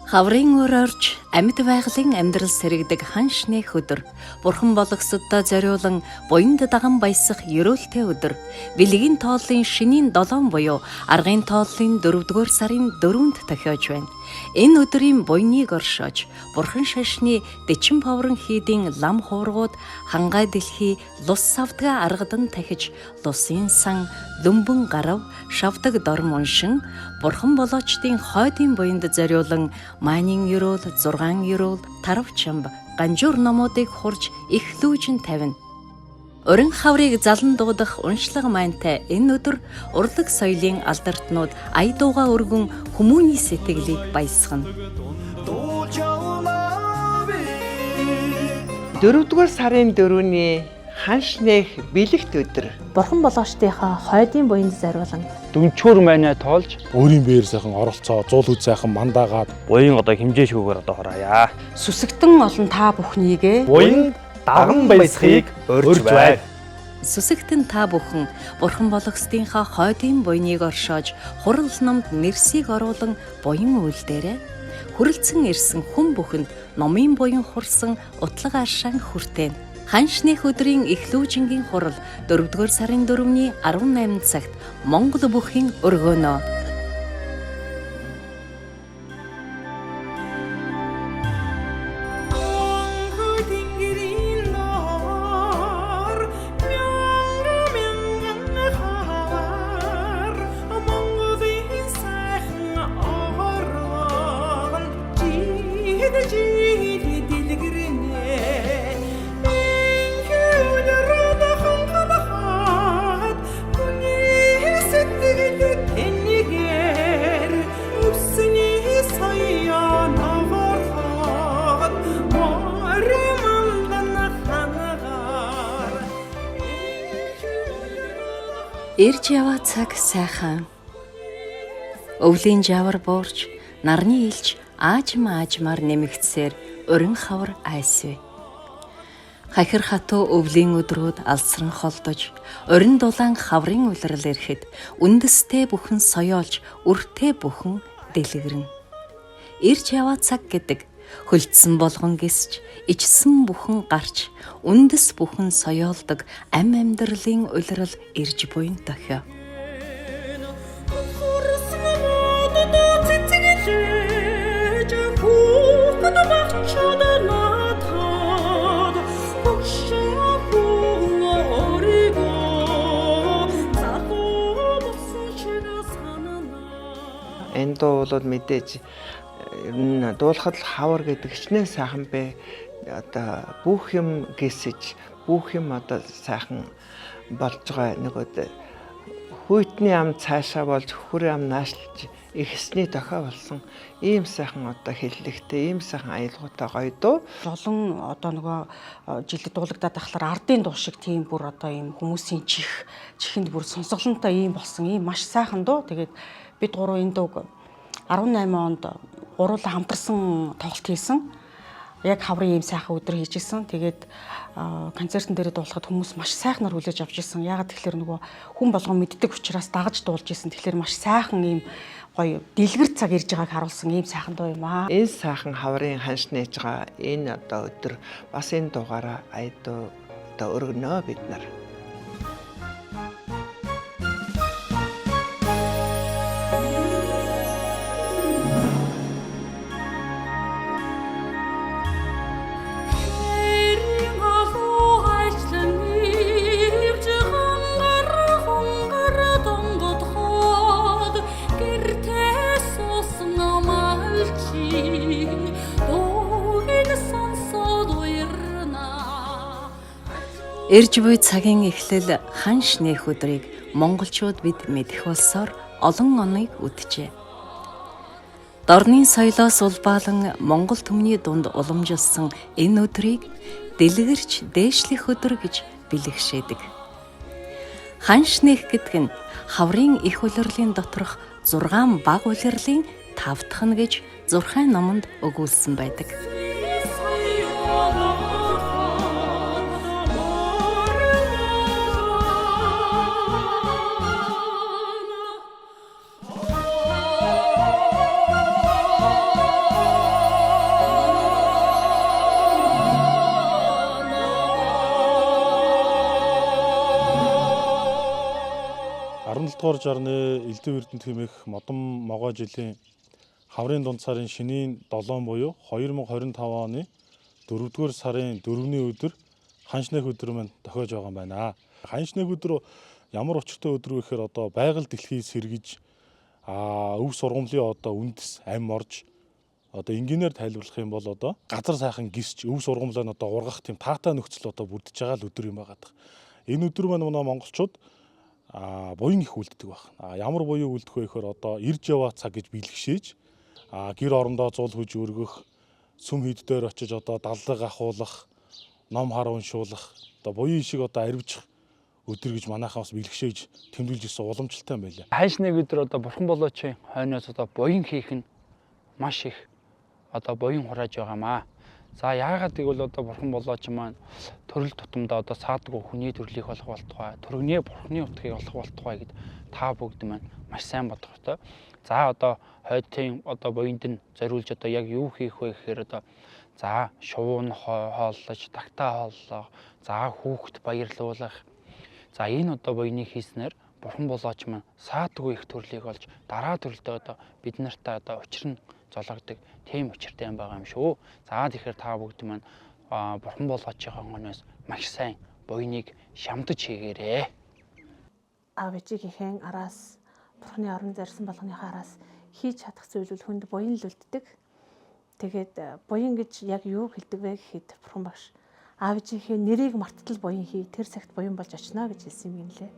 Хаврын өр орж амьд байгалийн амьдрал сэрэгдэг ханшны өдөр, бурхан болгосоддоо зориулан буянд даган баясах ерөөлтэй өдөр, бэлгийн тооллын шинийн 7 буюу аргын тооллын 4-р сарын 4-нд тохиож байна. Энэ өдрийн буйныг оршоож, бурхан шашны дэчин поврон хийдийн лам хуургууд хангай дэлхий лус савдгаа аргадан тахиж, лусын сан лүмбэн гарав шавдаг дорм уншин, бурхан болоочдын хойдын буянд зориулан майнин ерөөл, 6 ерөөл, тарав чамб, ганжуур номуудыг хурж их лүүжин тавина. Өрн хаврыг залан дуудах уншлага майнтай энэ өдөр урлаг соёлын алдартнууд ая дууга өргөн хүмүүний сэтгэлийг баясгана. 4-р сарын 4-ний ханшнэх бэлэгт өдөр. Бурхан болоочдынхаа хойдын буянд зориулан дүнчүүр майнаа тоолж өөрийн бээр сайхан оролцоо, зуул үз сайхан мандаагаад буян одоо хэмжээ шүүгээр одоо хороая. сүсэгтэн олон та бүхнийгээ Буян даган баясхийг урьж бай. Сүсэгтэн та бүхэн бурхан болгосдынхаа хойдын буйныг оршоож, хурал номд нэрсийг оруулан буян үйлдээрээ хүрэлцэн ирсэн хүн бүхэнд номын буян хурсан утлаг аршаан хүртэн. Ханшных өдрийн эхлүүжингийн хурал 4-р сарын 4-ний 18 цагт Монгол бүхийн өргөнөө. Ирж яваа цаг сайхан. Өвлийн жавар буурч, нарны илж аажмаар нэмэгдсээр өрн хавар айсвэ. Хахир хатуу өвлийн өдрүүд алсран холдож, өрн дулаан хаврын улирал ирэхэд үндэстэй бүхэн соёолж, үртэй бүхэн дэлгэрнэ. Ирж яваа цаг гэдэг хөлдсөн болгон гисч, ичсэн бүхэн гарч, үндэс бүхэн соёолдог ам амьдралын улирал ирж буйн дохио. Энэ дуу бол мэдээж ер нь дуулахад л хавар гэдэг хичнээн сайхан бэ. Одоо бүх юм гисэж, бүх юм одоо сайхан болж байгаа нэг хүйтний ам цаашаа болж хөхөр ам наашлж ихсний дохио болсон ийм сайхан одоо хэллэгтэй, ийм сайхан аялгаутай гоё дуу. жолон одоо нөгөө жилд дуулагдаад ахлаар ардын дуу шиг тийм бүр одоо ийм хүмүүсийн чихэнд бүр сонсголонтой ийм болсон ийм маш сайхан дуу. Тэгээд бид гурав энэ дууг 18 онд гуруула хамтарсан тоглолт хийсэн. Яг хаврын ийм сайхан өдөр хийжсэн. Тэгээд концертын дээр дуулахад хүмүүс маш сайхнаар хүлээж авч ирсэн. Ягаад тэгэхээр нөгөө хүн болгон мэддэг учраас дагаж дуулж ирсэн. Тэгэхээр маш сайхан ийм гоё дэлгэр цаг ирж байгааг харуулсан ийм сайхан дуу юм аа. Энэ сайхан хаврын ханшнэж байгаа энэ одоо өдөр бас энэ дугаараа ая дуу одоо өргөнөө бид нар. Ирж буй цагийн эхлэл ханшнэх өдрийг монголчууд бид мэдэх болсоор олон оныг үджээ. Дорны соёлоос улбаалан Монгол түмний дунд уламжилсан энэ өдрийг дэлгэрч дээшлэх өдөр гэж бэлэгшээдэг. Ханшнэх гэдэг нь хаврын их улирлын доторх 6 баг улирлын 5 дахь нь гэж Зурхай номонд өгүүлсэн байдаг. дугаар жарны Элдэв Эрдэнэт хэмээх модон могоо жилийн хаврын дунд сарын шинийн 7 буюу 2025 оны 4-р сарын 4-ний өдөр ханшнэх өдөр маань тохиож байгаа юм байна. Ханшнэх өдөр ямар учиртай өдөр вэ гэхээр одоо байгаль дэлхий сэргэж өв сургамлын одоо үндэс ам орж одоо энгийнээр тайлбарлах юм бол одоо газар сайхан гисч өв сургамлаа одоо ургах тийм таатай нөхцөл одоо бүрдэж байгаа л өдөр юм байгаа. Энэ өдөр маань монголчууд буян их үлддэг байна. Ямар буян үлдэх вэ гэхээр одоо ирж яваа цаг гэж бэлгшээж гэр орондоо зул хөж өргөх, сүм хід дээр очиж одоо даллаг ахуулах, ном хар уншуулах, одоо буян шиг одоо арвижих өдөр гэж манайхаас бэлгшээж тэмдэглэж ирсэн уламжлалтай юм байлаа. Ханшны өдөр одоо бурхан болоочийн хойноос одоо буян хийх нь маш их одоо буян хурааж байгаамаа. За яагаад гэвэл одоо бурхан болооч маань төрөл тутамдаа одоо саадгүй хүний төрлийг олох болтугай, төрөгний бурханы утгыг олох болтугай гэд та бүгд маань маш сайн бодох ёстой. За одоо хойдын одоо буянд нь зориулж одоо яг юу хийх вэ гэхээр одоо за шувуун хооллож, тагтаа хооллох, за хүүхэд баярлуулах. За энэ одоо буйныг хийснээр бурхан болооч маань саадгүй их төрлийг олж дараа төрлдөө одоо бид нартай одоо учир нь зологдог тийм учиртай юм байгаа юм шүү. За тэгэхээр та бүгд маань бурхан болоочийн оноос маш сайн буйныг шамдаж хийгээрэй. Аав ээжийнхээ араас бурханы орон зарсан болгоныхаа араас хийж чадах зүйлүүд хүнд буян л үлддэг. Тэгээд буян гэж яг юу хэлдэг вэ гэхэд бурхан багш аав ээжийнхээ нэрийг марттал буян хий тэр цагт буян болж очно гэж хэлсэн юм лээ.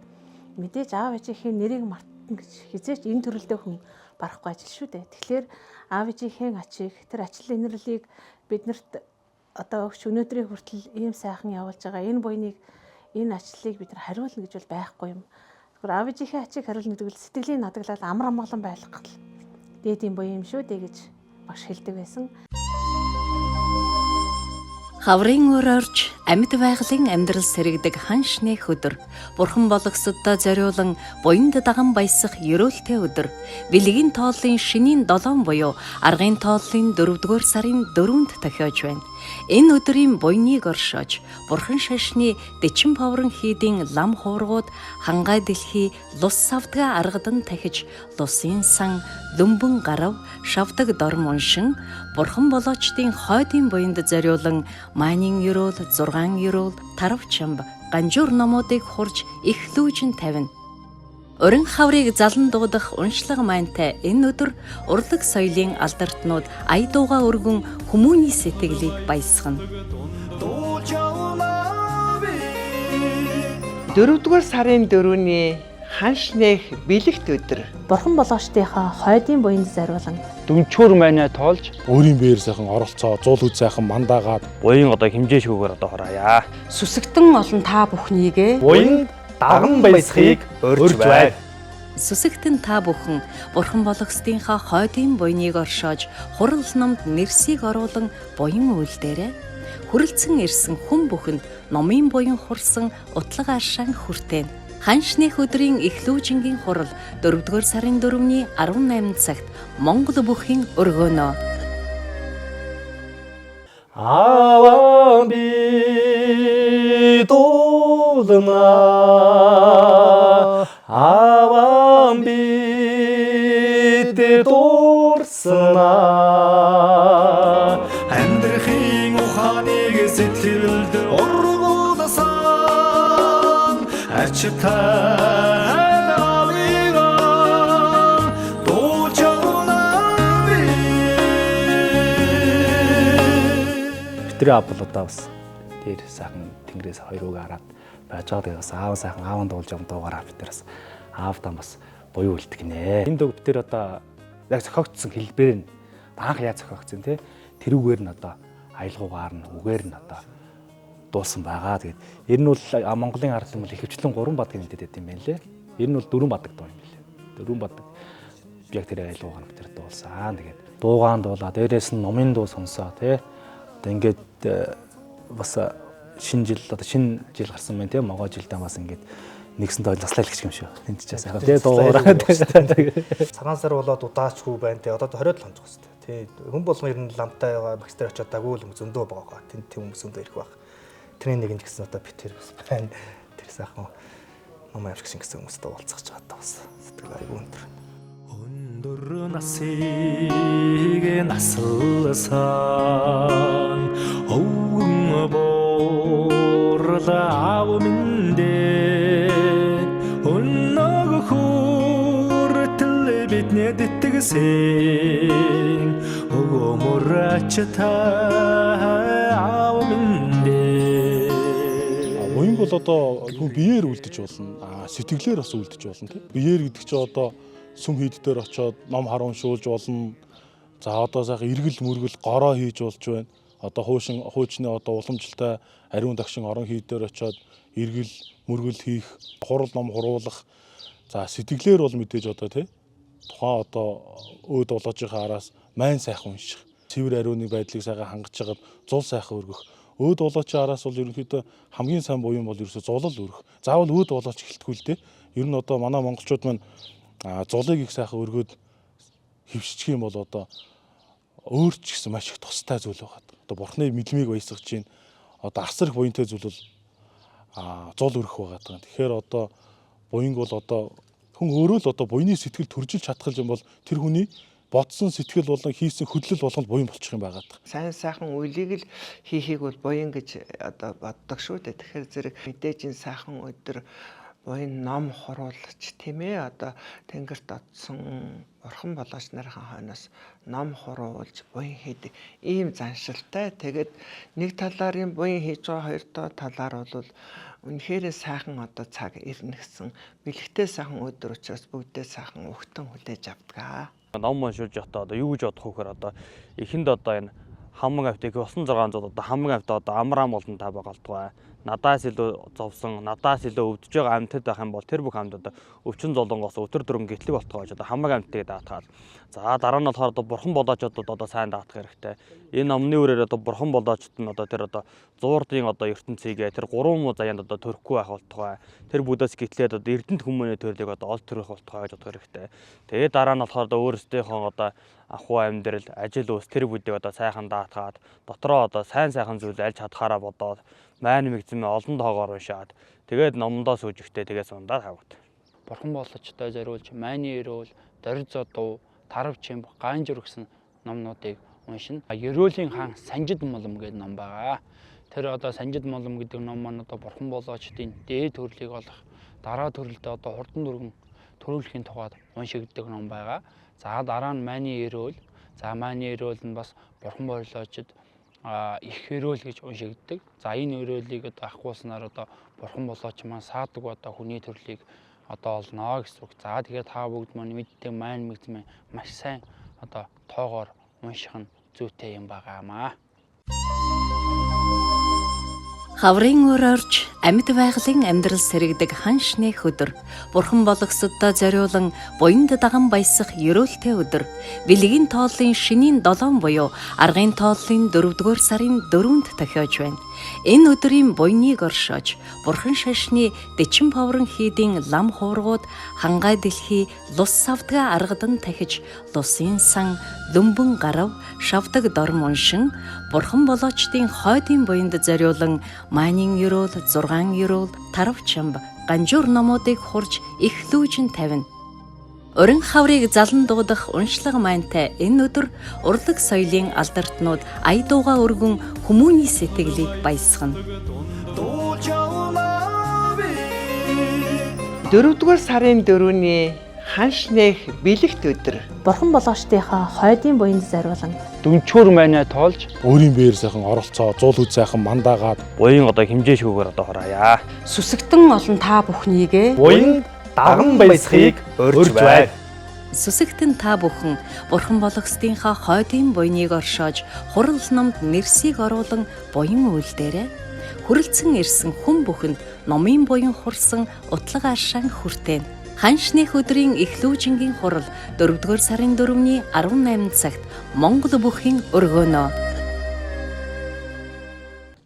Мэдээж аав ээжийнхээ нэрийг мартна гэж хизээч энэ төрөлдөө хүн барахгүй ажил шүү дээ. Тэгэхээр аав ээжийнхээ ачийг тэр ачлал инэрлийг биднэрт одоо өгч өнөөдрийн хүртэл ийм сайхан явуулж байгаа энэ буйныг энэ ачлалыг бид нар хариулна гэж бол байхгүй юм. Тэгэхээр аав ээжийнхээ ачийг хариулна гэдэг нь сэтгэлийн надаглал амар амгалан байлгах л дээд юм буян юм шүү дээ гэж багш хэлдэг байсан. Хаврын өр орж амьд байгалийн амьдрал сэргдэг ханшнэх өдөр, бурхан болгосоддоо зориулан буянд даган баясах ерөөлтэй өдөр, бэлгийн тооллын шинийн 7 буюу аргын тооллын 4-р сарын 4-нд тохиож байна. Энэ өдрийн буйныг оршоож, бурхан шашны дэчин поврон хийдийн лам хуургууд хангай дэлхий лус савдгаа аргадан тахиж, лусын сан, лөмбөн гарав, шавдаг дорм уншин, бурхан болоочдын хойдын буянд зориулан майнин ерөөл, 6 ерөөл, тарав чамб, ганжуур номуудыг хурж их лүүжин тавина. Өрн хаврыг залан дуудах уншлага майнтай энэ өдөр урлаг соёлын алдартнууд ая дууга өргөн хүмүүний сэтгэлийг баясгана. 4-р сарын 4-ний ханшнэх бэлэгт өдөр Бурхан болоочдынхаа хойдын буянд зориулан Дүнчүүр маань тоолж Өөрийн бээр сайхан оролцоо, зуул үз сайхан мандаагаад буян одоо хэмжээшгүйгээр одоо хураая. Сүсэгтэн олон та бүхнийгээ Буян даган баясхийг урьж байр. Сүсэгтэн та бүхэн бурхан болгосдынхаа хойдын буйныг оршоож хурал номд нэрсийг оруулан буян үйлдээрээ хүрэлцэн ирсэн хүн бүхэнд номын буян хурсан утлаг аршаан хүртэн. Ханшнэх өдрийн эхлүүжингийн хурал 4-р сарын 4-ний 18 цагт Монгол бүхийн өргөнөө. Аваа би дуулна, аваа би дурсна. Амьдрахын ухааныг сэтгэлд ургуулсан арчтай авигаа дуучаана би. Бидний аав бол одоо бас дээр сайхан тэнгэрээс хоёр үг хараад байж байгаа. Тэгээд бас аав сайхан аавын дуулж юм дуугараа бид нар бас аавдаа бас буюу үлдэх нэ. Энэ дөг бид тэр одоо яг зохиогдсон хэлбэр нь анх яаж зохиогдсон те тэрүүгээр нь одоо аялгаугаар нь үгээр нь одоо дуулсан байгаа. Тэгээд ер нь бол Монголын ард юм бол ихэвчлэн 3 бадаг нэлээд байт юм байна лээ. Ер нь бол 4 бадаг дуу юм байна лээ. 4 бадаг яг тэр аялгаугаар нь тэр дуулсан. Тэгээд дуугаан дуулаа. Дээрээс нь номын дуу сонсоо те. Одоо ингээд бас шинэ жил гарсан байна тийм могоо жилдээ бас ингээд нэгсэндээ заслайлагч юм шүү. Тэнд ч ясаа тийм дуугараад цагаан сар болоод удаачгүй байна тийм одоо 20 хоног хэвчээ тийм хүн болгон ер нь ламтай байгаа магистр очоод дагуул юм зөндөө байгаа. Тэнд тийм хүмүүс зөндөө ирэх баг. Тэрний нэг нь гэсэн одоо би тэр бас байна. Тэр сайхан ном авчигч гэсэн хүмүүстэй уулзах гэж байгаа бас сэтгэл айгүй өндөр. өндөр насыг насалсан өвгөн буурлаа миндээ өнөг хүртэл бидний дэтгсэн өгөөмөрч та аав миндээ. Буян бол одоо хүн биеэр үлдэж болно. Сэтгэлээр бас үлдэж болно тийм. Биеэр гэдэг чинь одоо сүм хийд дээр очиод ном харуун шуулж болно. За одоо сайхан эргэл мөргөл гороо хийж болж байна. Одоо хуучны одоо уламжлалтай ариун дагшин орон хийд дээр очиод эргэл мөргөл хийх, хурал ном хуруулах. За сэтгэлээр бол мэдээж одоо тий тухайн одоо өөд болоожийнхаа араас майн сайхан унших. Цэвэр ариуны байдлыг сайхан хангаж жагаад зул сайхан өргөх. Өөд болоочийн араас бол ерөнхийдөө хамгийн сайн буян бол ерөөсө зулал өргөх. Заавал өөд болооч эхэлтгүй л тий. Ер нь одоо манай монголчууд маань зулыг их сайхан өргөөд хөвшчих юм бол одоо өөрч гэсэн маш их тустай зүйл байгаа. Одоо бурхны мэдлэмийг баясгаж чинь одоо асар их буянтай зүйл бол зул өрөх байгаа. Тэгэхээр одоо буянг бол одоо хүн өөрөө л одоо буйны сэтгэл төржилж чадах юм бол тэр хүний бодсон сэтгэл болон хийсэн хөдлөл болгонд буян болчих юм байгаа. Сайн сайхан үйлийг л хийхийг бол буян гэж одоо боддог шүү дээ. Тэгэхээр зэрэг мэдээж энэ сайхан өдөр буян ном хуруулж тийм ээ одоо тэнгэрт отсон бурхан болооч нарын хойноос ном хуруулж буян хийдэг ийм заншилтай. Тэгээд нэг талаар юм буян хийж байгаа, хоёр талаар бол үнэхээр сайхан одоо цаг ирнэ гэсэн бэлэгтэй сайхан өдөр учраас бүгдээ сайхан өгтөн хүлээж авдаг. Ном уншиж явахдаа одоо юу гэж бодох вөхөр одоо эхэнд одоо энэ хамаг автыг 9600 одоо хамаг авт одоо амраам болон та байгаалдгаа. Надаас илүү зовсон, надаас илүү өвдөж байгаа амьтад байх юм бол тэр бүх амьтад өвчин золонгоос өтөр дөрөн гэтлэг болтгоо гэж одоо хамаг амьтыг даатгаал. За дараа нь болохоор одоо бурхан болоочод одоо сайн даатгах хэрэгтэй. Энэ номны үрээр одоо бурхан болоочд нь одоо тэр одоо зуурдын одоо ертөнцийг тэр 3 муу заяанд одоо төрөхгүй байх болтгоо. Тэр бүдээс гитлээд одоо эрдэнэт хүмүүний төрлийг одоо олж төрөх болтгоо гэж бодох хэрэгтэй. Тэгээд дараа нь болохоор одоо өөрсдийнхөө одоо ахуй амьдрал, ажил үс тэр бүдийг одоо сайхан даатгаад дотроо одоо сайн зүйл альж чадхаараа бодоод маань мэгзэмээ олон тоогоор уншаад тэгээд номдоо сүүжихтэй тэгээс ундаа тавгад. Бурхан болоочтой зориулж майны өрөөл, дорзо дуу, тарав чимб, ганжир гэсэн номнуудыг уншина. Ерөөлийн хаан Санжид молом гэдэг ном байгаа. Тэр одоо Санжид молом гэдэг ном маань одоо бурхан болоочдын дээд төрлийг олох, дараа төрлөдөө одоо хурдан дүргэн төрүүлэхийн тухайд уншигддаг ном байгаа. За дараа нь майны өрөөл. За майны өрөөл нь бас бурхан болоочд их өрөөл гэж уншигддаг. За энэ өрөөлийг одоо ахгуулснаар одоо бурхан болооч маань саадаг одоо хүний төрлийг одоо олно гэсэн үг. За тэгээд та бүгд маань мэддэг майн мэгзмэн маш сайн одоо тоогоор унших нь зүйтэй юм байгаамаа. Хаврын өрөөрч амьд байгалийн амьдрал сэргдэг ханшны өдөр, бурхан болгосоддоо зориулан буянд даган баясах ерөөлтэй өдөр, бэлгийн тооллын шинийн 7 буюу аргын тооллын 4-р сарын 4-нд тохиож байна. Энэ өдрийн буйныг оршоож, бурхан шашны дэчин поврон хийдийн лам хуургууд хангай дэлхий лус савдгаа аргадан тахиж, лусын сан, лүмбэн гарав, шавдаг дорм уншин, бурхан болоочдын хойдын буянд зориулан майнын ерөөл, 6 ерөөл, тарав чамб, ганжуур номуудыг хурж их лүүжин тавина. Орон хаврыг залан дуудах уншлага майнтай энэ өдөр урлаг соёлын алдартнууд ая дууга өргөн хүмүүний сэтгэлийг баясгана. 4-р сарын 4-ний ханшнэх бэлэгт өдөр. Бурхан болоочдынхаа хойдын буянд зориулан Дүнчүүр майнаа тоолж Өөрийн биеэр сайхан оролцоо, зуул үд сайхан мандаагаад Буян одоо хэмжээшгүйгээр одоо хураая. Сүсэгтэн олон та бүхнийгээ Буян даган баясхийг урьж байна. Сүсэгтэн та бүхэн бурхан болгосдынхаа хойдын буйныг оршоож, хурал номд нэрсийг оруулан буян үйлдээрээ хүрэлцэн ирсэн хүн бүхэнд номын буян хурсан утлаг аршаан хүртээн. Ханшных өдрийн эхлүүжингийн хурал 4-р сарын 4-ний 18 цагт Монгол бүхийн өргөнөө.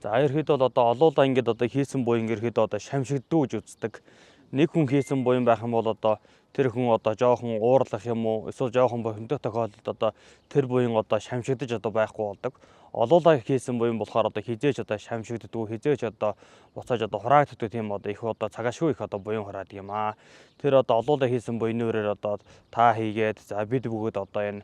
За ерхэд бол одоо олуулаа ингээд одоо хийсэн буян ерхэд одоо шамшигддүү гэж үздэг. Нэг хүн хийсэн буян байх юм бол одоо тэр хүн одоо жоохон уурлах юм уу эсвэл жоохон бохимдох тохиолдолд одоо тэр буян одоо шамшигдаж одоо байхгүй болдог. Олуулаа хийсэн буян болохоор одоо хизээч одоо шамшигддаггүй, хизээч одоо буцааж одоо хураагддаг тийм одоо их одоо цагаашгүй их одоо буян хураад юм аа. Тэр одоо олуулаа хийсэн буянуурээр одоо та хийгээд за бид бүгд одоо энэ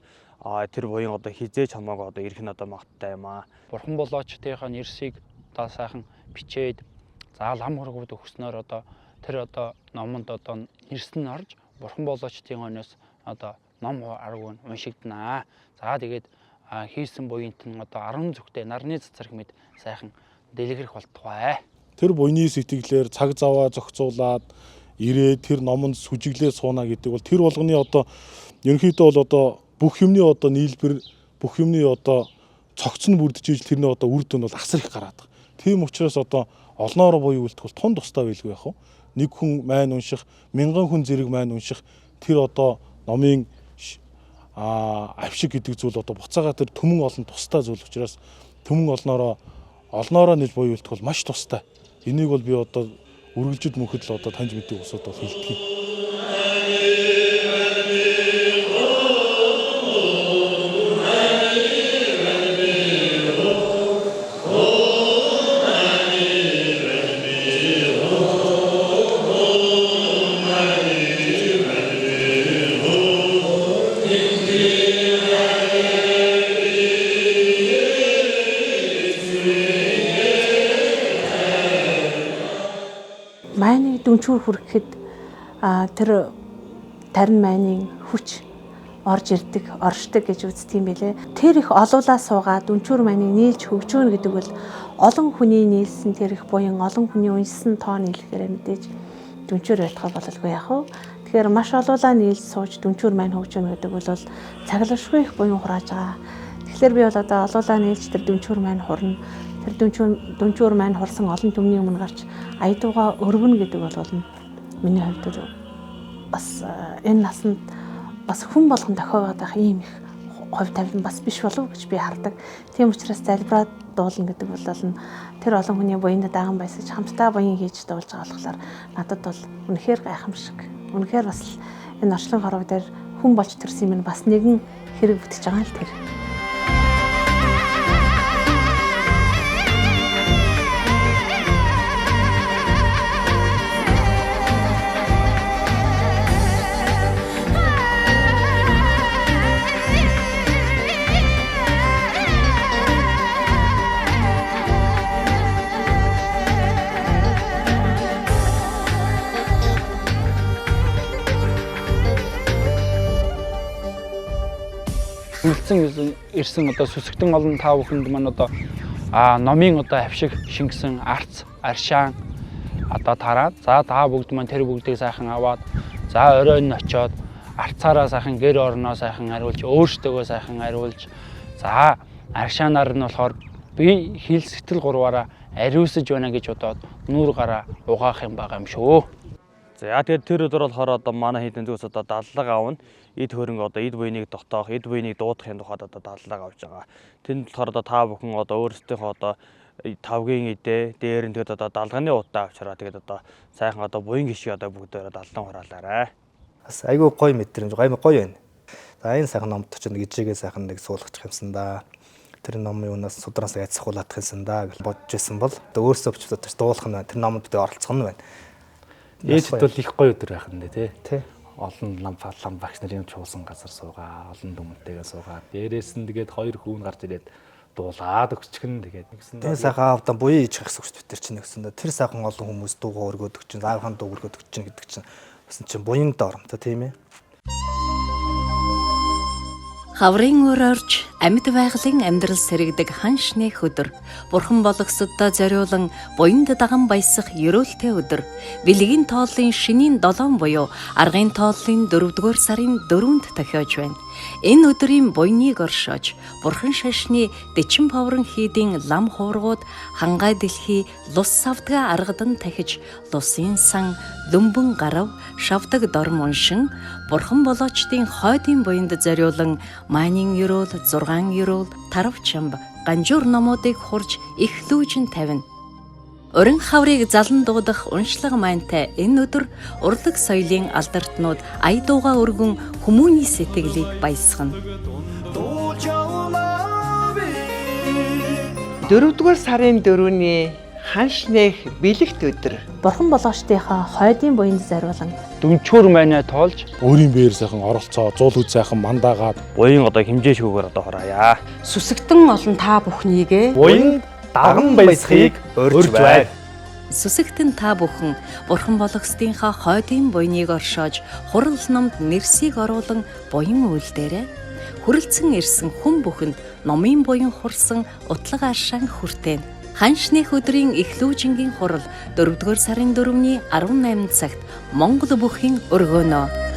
тэр буян одоо хизээч хамаагүй одоо ирэх нь одоо магттай юм аа. Бурхан болоочтынхаа нэрсийг одоо сайхан бичээд за лам хургууд өгснөөр одоо тэр одоо номонд одоо нэрс нь орж бурхан болоочтын өнөөс одоо ном арга нь уншигдана. За тэгээд хийсэн буянт нь одоо 10 зүгтээ нарны цацраг мэд сайхан дэлгэрэх болтугай. Тэр буйны сэтгэлээр цаг заваа зохицуулаад ирээд тэр номонд сүжиглээ сууна гэдэг бол тэр болгоны одоо ерөнхийдөө бол одоо бүх юмны одоо нийлбэр бүх юмны одоо цогц нь бүрдэж ижил тэрний одоо үр дүн бол асар их гараад байгаа. Тийм учраас одоо олноороо буюу үлдэх бол тун тустай байлгүй яах вэ? Нэг хүн майн унших, мянган хүн зэрэг майн унших тэр одоо номын авшиг гэдэг зүйл одоо буцаага тэр төмөн олон тустай зүйл учраас төмөн олноороо нэл буюу үлдэх бол маш тустай. Энийг бол би одоо үргэлжид мөнхөд л одоо таньж мэддэг усуд бол хэлдэг. Майныг дүнчүүр хүрэхэд тэр тарин майнын хүч орж ирдэг, оршдог гэж үздэг юм билэ. Тэр их олуулаа суугаад дүнчүүр майныг нийлж хөгжөөнө гэдэг бол олон хүний нийлсэн тэр их буян, олон хүний уншсан тоо нийлэхээр мэдээж дүнчүүр байтгаа бололгүй яах вэ? Тэгэхээр маш олуулаа нийлж сууж дүнчүүр майн хөгжөөнө гэдэг бол цаглашгүй их буян хурааж байгаа. Тэгэхээр би бол одоо олуулаа нийлж тэр дүнчүүр майн хурна. Тэр дүнчүүр майн хурсан олон түмний өмнө гарч аядууга өргөнө гэдэг бол миний хувьд бас энэ насанд бас хүн болгон тохиогоод байх ийм их хувь тавилан бас биш болов гэж би хардаг. Тийм учраас залбираад дуулна гэдэг бол тэр олон хүний буянд даган байсаж хамтдаа буян хийж дуулж байгаа болохоор надад бол үнэхээр гайхамшиг. Үнэхээр бас энэ орчлон хорвоо дээр хүн болж төрсөн юм бас нэгэн хэрэг бүтэж байгаа л тэр. Үлдсэн ирсэн одоо сүсгтэн олон та бүхэнд маань одоо номын одоо авшиг шингэсэн арц, аршаан одоо тараад за та бүгд маань тэр бүгдийг сайхан аваад за оройн очоод арцаараа сайхан гэр орноо сайхан ариулж өөртөөгөө сайхан ариулж за аршаанаар нь болохоор би хил сэтгэл гурваараа ариусж байна гэж бодоод нүүр гараа угаах юм байгаа юм шүү. За тэгээд тэр өдөр болохоор одоо манай хэдэн зүйлс одоо дадлага аавна. Эд хөрөнгө одоо эд буйныг дотоох, эд буйныг дуудахын тухайд одоо дадлага авч байгаа. Тэнд болохоор одоо та бүхэн одоо өөрсдийнхөө одоо тавгийн эдээ дээр нь тэгээд одоо далганы удаа авчраа тэгээд одоо сайхан одоо буян гişиг одоо бүгдээрээ даллан хураалаарай. Бас айгүй гоё мэдрэмж, гоё байна. За энэ сайхан номд ч нэг ижигээ сайхан нэг суулгачих юмсан да. Тэр номын юунаас судраас айцхуулах юмсан да гэж бодож байсан бол өөрсдөө ч дуулах нь тэр номонд оролцох нь байна. Ээжд бол их гоё өдөр байх нь тий. Олон лам багш нарын чуулсан газар суугаа, олон дүмэнтэйгээ суугаа. Дээрээс нь тэгээд хоёр хүүн гарч ирээд дуулаад өгчихнэ тэгээд нэгсэн. Тэр сайхан авдан буян ээж гэх гэсэн бид нар чинь нэгсэн. Тэр сайхан олон хүмүүс дуугаа өргөөд өгч чинь, заавхан дуу өргөөд өгч чинь гэдэг чинь бас чинь буянд оромтой тийм ээ. Хаврын өр орж амьд байгалийн амьдрал сэрэгдэг ханшны өдөр, бурхан болгосоддоо зориулан буянд даган баясах ерөөлтэй өдөр, бэлгийн тооллын шинийн 7 буюу аргын тооллын 4-р сарын 4-нд тохиож байна. Энэ өдрийн буйныг оршоож, бурхан шашны дэчин поврон хийдийн лам хуургууд хангай дэлхий лус савдгаа аргадан тахиж, лусын сан, лөмбөн гарав, шавдаг дорм уншин, бурхан болоочдын хойдын буянд зориулан майнын ерөөл, 6 ерөөл, тарав чамб, ганжуур номуудыг хурж их лүүжин тавина. Урин хаврыг залан дуудах уншлага маянтай энэ өдөр урлаг соёлын алдартнууд ая дууга өргөн хүмүүний сэтгэлийг баясгана. 4-р сарын 4-ний ханшнэх бэлэгт өдөр. Бурхан болгоочдынхаа хойдын буянд зориулан Дүнчүүр майнаа тоолж өөрийн бээр сайхан оролцоо, зуул үз сайхан мандаагаад Буян одоо хэмжээшгүйгээр одоо хорооя. Сүсэгтэн олон та бүхнийгээ Буянд даган баясхийг өрж байг. Сүсэгтэн та бүхэн бурхан болгоцдынхаа хойдын буйныг оршоож хурал номд нэрсийг оруулан буян үйлдээрээ хүрэлцэн ирсэн хүн бүхэнд номын буян хурсан утлага аршаан хүртээн. Ханшных өдрийн эхлүүжингийн хурал 4-р сарын 4-ний 18 цагт Монгол бүхийн өргөөнөө